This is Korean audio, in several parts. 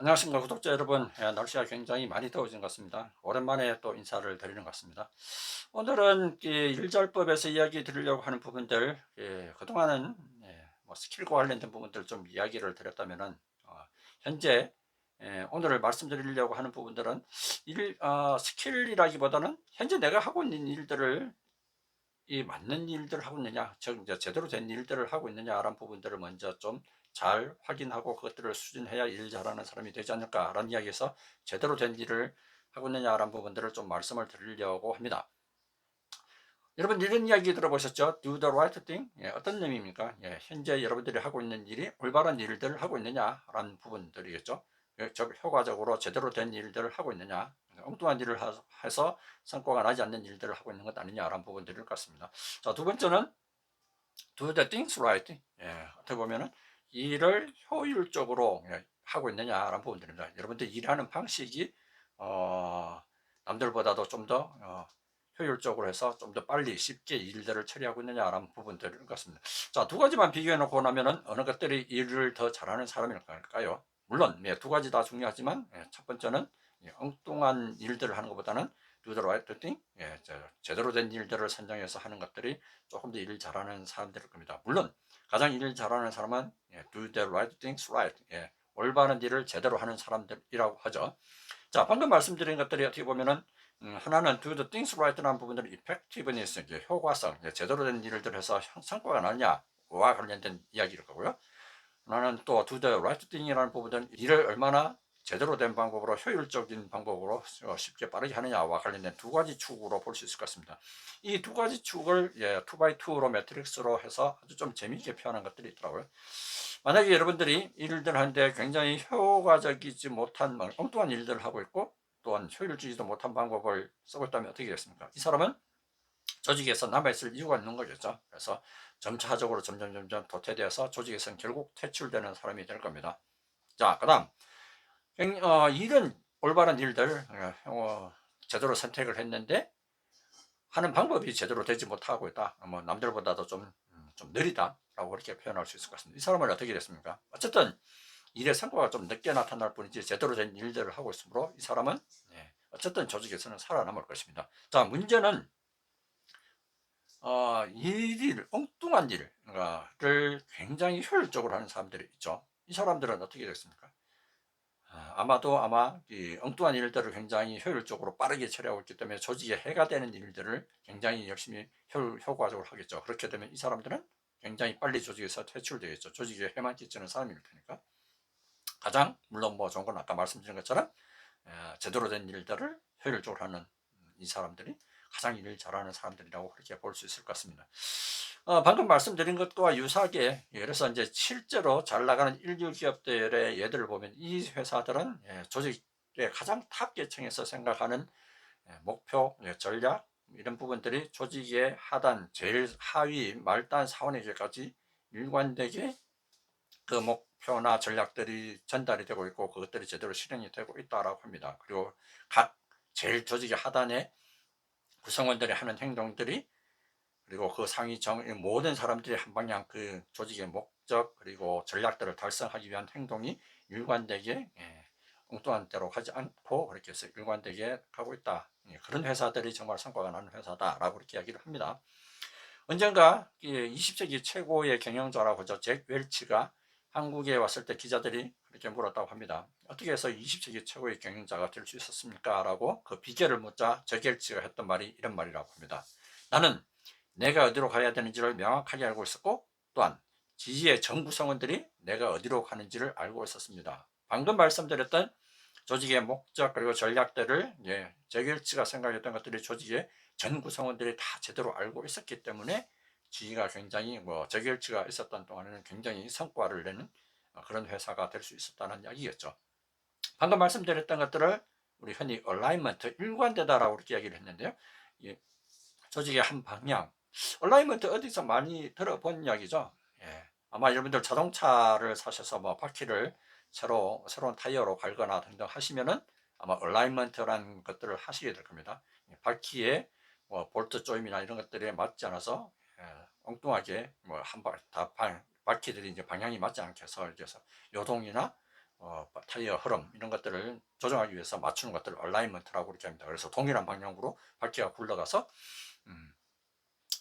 안녕하십니까 구독자 여러분. 날씨가 굉장히 많이 더워진 것 같습니다. 오랜만에 또 인사를 드리는 것 같습니다. 오늘은 일잘법에서 이야기 드리려고 하는 부분들, 그동안은 뭐 스킬과 관련된 부분들 좀 이야기를 드렸다면은, 현재 오늘 말씀드리려고 하는 부분들은 스킬이라기보다는 현재 내가 하고 있는 일들을 이 맞는 일들을 하고 있느냐, 즉 이제 제대로 된 일들을 하고 있느냐라는 부분들을 먼저 좀 잘 확인하고 그것들을 수진해야 일 잘하는 사람이 되지 않을까라는 이야기에서 제대로 된 일을 하고 있느냐라는 부분들을 좀 말씀을 드리려고 합니다. 여러분 이런 이야기 들어보셨죠? Do the right thing? 어떤 의미입니까? 현재 여러분들이 하고 있는 일이 올바른 일들을 하고 있느냐라는 부분들이겠죠. 즉 효과적으로 제대로 된 일들을 하고 있느냐, 엉뚱한 일을 해서 성과가 나지 않는 일들을 하고 있는 것 아니냐라는 부분들일 것 같습니다. 자, 두 번째는 do the things right. 어떻게 보면은 일을 효율적으로 하고 있느냐라는 부분들입니다. 여러분들 일하는 방식이 어, 남들보다도 좀 더 효율적으로 해서 좀 더 빨리 쉽게 일들을 처리하고 있느냐라는 부분들인 것 같습니다. 자, 두 가지만 비교해 놓고 나면은 어느 것들이 일을 더 잘하는 사람일까요? 물론 두 가지 다 중요하지만 첫 번째는 엉뚱한 일들을 하는 것보다는 do the right thing, 제대로 된 일들을 선정해서 하는 것들이 조금 더 일 잘하는 사람들일 겁니다. 물론 가장 일 잘하는 사람은 do the right things right, 올바른 일을 제대로 하는 사람들이라고 하죠. 자, 방금 말씀드린 것들이 어떻게 보면은 하나는 do the things right라는 부분들은 effectiveness, 효과성, 제대로 된 일을 해서 성과가 나느냐와 관련된 이야기일 거고요. 하나는 또 do the right thing이라는 부분은 일을 얼마나 제대로 된 방법으로 효율적인 방법으로 쉽게 빠르게 하느냐와 관련된 두 가지 축으로 볼 수 있을 것 같습니다. 이 두 가지 축을 2x2로 매트릭스로 해서 아주 좀 재미있게 표현한 것들이 있더라고요. 만약에 여러분들이 일들 하는데 굉장히 효과적이지 못한 엉뚱한 일들을 하고 있고 또한 효율적이지도 못한 방법을 쓰고 있다면 어떻게 되겠습니까? 이 사람은 조직에서 남아있을 이유가 있는 거겠죠. 그래서 점차적으로 점점 도태되어서 조직에서는 결국 퇴출되는 사람이 될 겁니다. 자, 그 다음 일은 올바른 일들 제대로 선택을 했는데 하는 방법이 제대로 되지 못하고 있다. 뭐 남들보다도 좀 느리다라고 그렇게 표현할 수 있을 것 같습니다. 이 사람은 어떻게 됐습니까? 어쨌든 일의 성과가 좀 늦게 나타날 뿐이지 제대로 된 일들을 하고 있으므로 이 사람은 어쨌든 조직에서는 살아남을 것입니다. 자, 문제는 일을 엉뚱한 일을 굉장히 효율적으로 하는 사람들이 있죠. 이 사람들은 어떻게 됐습니까? 아마 이 엉뚱한 일들을 굉장히 효율적으로 빠르게 처리하고 있기 때문에 조직에 해가 되는 일들을 굉장히 열심히 효과적으로 하겠죠. 그렇게 되면 이 사람들은 굉장히 빨리 조직에서 퇴출되겠죠. 조직에 해만 끼치는 사람일 테니까. 가장 물론 뭐 좋은 건 아까 말씀드린 것처럼 제대로 된 일들을 효율적으로 하는 이 사람들이 가장 일 잘하는 사람들이라고 그렇게 볼 수 있을 것 같습니다. 방금 말씀드린 것과 유사하게 그래서 이제 실제로 잘 나가는 일류 기업들의 예들을 보면 이 회사들은 조직의 가장 탑 계층에서 생각하는 목표, 전략 이런 부분들이 조직의 하단, 제일 하위, 말단 사원에게까지 일관되게 그 목표나 전략들이 전달이 되고 있고 그것들이 제대로 실행이 되고 있다라고 합니다. 그리고 각 제일 조직의 하단에 구성원들이 하는 행동들이 그리고 그 상위 모든 사람들이 한 방향 그 조직의 목적 그리고 전략들을 달성하기 위한 행동이 일관되게 엉뚱한 대로 가지 않고 그렇게 해서 일관되게 가고 있다. 그런 회사들이 정말 성과가 나는 회사다라고 그렇게 이야기를 합니다. 언젠가 20세기 최고의 경영자라고 하죠. 잭 웰치가 한국에 왔을 때 기자들이 그렇게 물었다고 합니다. 어떻게 해서 20세기 최고의 경영자가 될 수 있었습니까? 라고 그 비결을 묻자 잭 웰치가 했던 말이 이런 말이라고 합니다. 나는 내가 어디로 가야 되는지를 명확하게 알고 있었고 또한 지지의 전 구성원들이 내가 어디로 가는지를 알고 있었습니다. 방금 말씀드렸던 조직의 목적 그리고 전략들을 잭 웰치가 생각했던 것들이 조직의 전 구성원들이 다 제대로 알고 있었기 때문에 지위가 굉장히 저결치가 있었던 동안에는 굉장히 성과를 내는 그런 회사가 될 수 있었다는 이야기겠죠. 방금 말씀드렸던 것들을 우리 흔히 얼라이먼트, 일관되다라고 이렇게 이야기를 했는데요. 조직의 한 방향, 얼라이먼트 어디서 많이 들어본 이야기죠. 아마 여러분들 자동차를 사셔서 뭐 바퀴를 새로운 타이어로 갈거나 등등 하시면은 아마 얼라이먼트라는 것들을 하시게 될 겁니다. 바퀴에 뭐 볼트 조임이나 이런 것들에 맞지 않아서 엉뚱하게 바퀴들이 이제 방향이 맞지 않게 해서 이래서 요동이나 타이어 흐름 이런 것들을 조정하기 위해서 맞추는 것들을 얼라이먼트라고 이렇게 합니다. 그래서 동일한 방향으로 바퀴가 굴러가서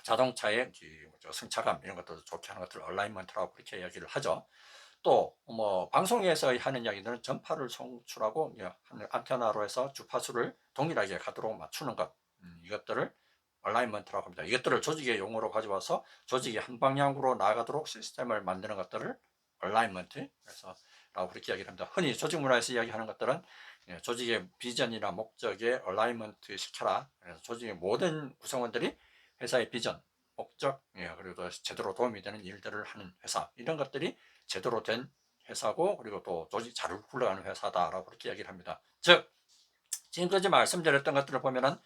자동차의 승차감 이런 것들도 좋게 하는 것들을 얼라이먼트라고 그렇게 이야기를 하죠. 또 방송에서 하는 이야기들은 전파를 송출하고 안테나로 해서 주파수를 동일하게 가도록 맞추는 것, 이것들을 얼라이먼트라고 합니다. 이것들을 조직의 용어로 가져와서 조직이 한 방향으로 나아가도록 시스템을 만드는 것들을 얼라이먼트 그래서 라고 그렇게 이야기를 합니다. 흔히 조직 문화에서 이야기하는 것들은 조직의 비전이나 목적에 얼라이먼트 시켜라. 그래서 조직의 모든 구성원들이 회사의 비전, 목적, 그리고 제대로 도움이 되는 일들을 하는 회사, 이런 것들이 제대로 된 회사고, 그리고 또 조직 잘 굴러가는 회사다라고 그렇게 이야기를 합니다. 즉, 지금까지 말씀드렸던 것들을 보면은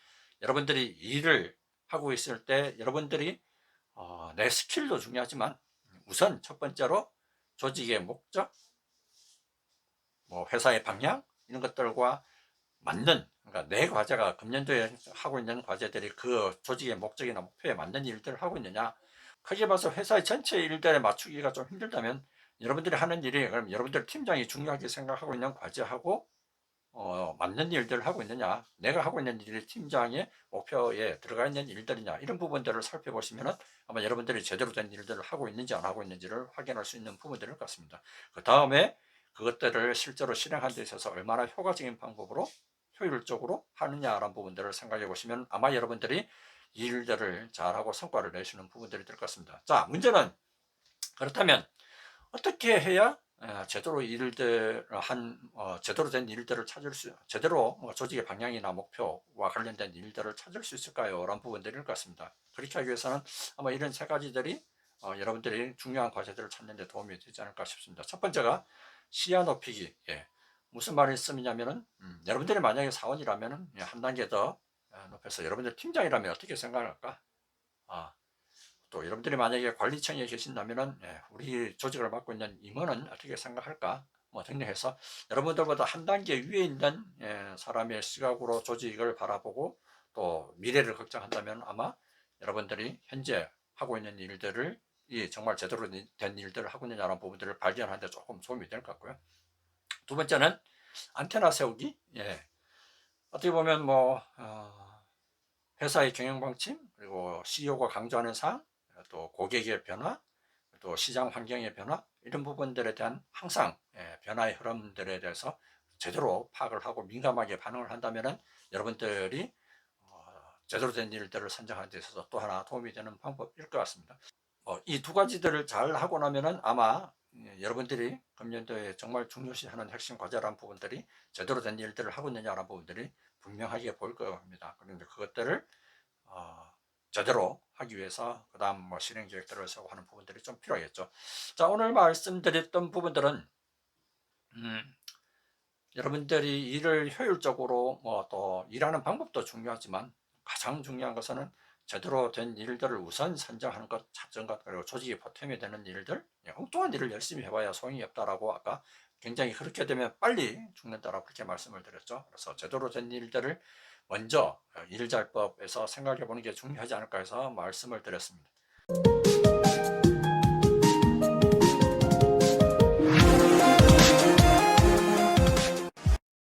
여러분들이 일을 하고 있을 때 여러분들이 내 스킬도 중요하지만 우선 첫 번째로 조직의 목적, 회사의 방향 이런 것들과 맞는, 그러니까 내 과제가 금년도에 하고 있는 과제들이 그 조직의 목적이나 목표에 맞는 일들을 하고 있느냐, 크게 봐서 회사의 전체 일들에 맞추기가 좀 힘들다면 여러분들이 하는 일이 그럼 여러분들 팀장이 중요하게 생각하고 있는 과제하고 맞는 일들을 하고 있느냐, 내가 하고 있는 일이 팀장의 목표에 들어가 있는 일들이냐, 이런 부분들을 살펴보시면 아마 여러분들이 제대로 된 일들을 하고 있는지 안 하고 있는지를 확인할 수 있는 부분들일 것 같습니다. 그 다음에 그것들을 실제로 실행하는 데 있어서 얼마나 효과적인 방법으로 효율적으로 하느냐라는 부분들을 생각해 보시면 아마 여러분들이 일들을 잘하고 성과를 내시는 부분들이 될 것 같습니다. 자, 문제는 그렇다면 어떻게 해야 제대로 제대로 된 일들을 찾을 수, 제대로 조직의 방향이나 목표와 관련된 일들을 찾을 수 있을까요? 라는 부분들일 것 같습니다. 그렇게 하기 위해서는 아마 이런 세 가지들이 여러분들이 중요한 과제들을 찾는 데 도움이 되지 않을까 싶습니다. 첫 번째가 시야 높이기. 무슨 말씀이냐면은 여러분들이 만약에 사원이라면은 한 단계 더 높여서 여러분들 팀장이라면 어떻게 생각할까? 또 여러분들이 만약에 관리층에 계신다면은 우리 조직을 맡고 있는 임원은 어떻게 생각할까? 등등해서 여러분들보다 한 단계 위에 있는 사람의 시각으로 조직을 바라보고 또 미래를 걱정한다면 아마 여러분들이 현재 하고 있는 일들을 정말 제대로 된 일들을 하고 있느냐라는 부분들을 발견하는 데 조금 도움이 될 것 같고요. 두 번째는 안테나 세우기. 어떻게 보면 회사의 경영 방침, 그리고 CEO가 강조하는 사항, 또 고객의 변화, 또 시장 환경의 변화, 이런 부분들에 대한 항상 변화의 흐름들에 대해서 제대로 파악을 하고 민감하게 반응을 한다면 여러분들이 제대로 된 일들을 선정하는 데 있어서 또 하나 도움이 되는 방법일 것 같습니다. 이 두 가지들을 잘 하고 나면은 아마 여러분들이 금년도에 정말 중요시하는 핵심 과제라는 부분들이 제대로 된 일들을 하고 있느냐라는 부분들이 분명하게 보일 겁니다. 그런데 그것들을 제대로 하기 위해서 그 다음 실행 계획들을 세우고 하는 부분들이 좀 필요하겠죠. 자, 오늘 말씀드렸던 부분들은 여러분들이 일을 효율적으로 또 일하는 방법도 중요하지만 가장 중요한 것은 제대로 된 일들을 우선 선정하는 것, 찾는 것, 그리고 조직이 보탬이 되는 일들, 엉뚱한 일을 열심히 해봐야 소용이 없다라고 아까 굉장히 그렇게 되면 빨리 죽는다라고 그렇게 말씀을 드렸죠. 그래서 제대로 된 일들을 먼저 일잘법에서 생각해 보는 게 중요하지 않을까 해서 말씀을 드렸습니다.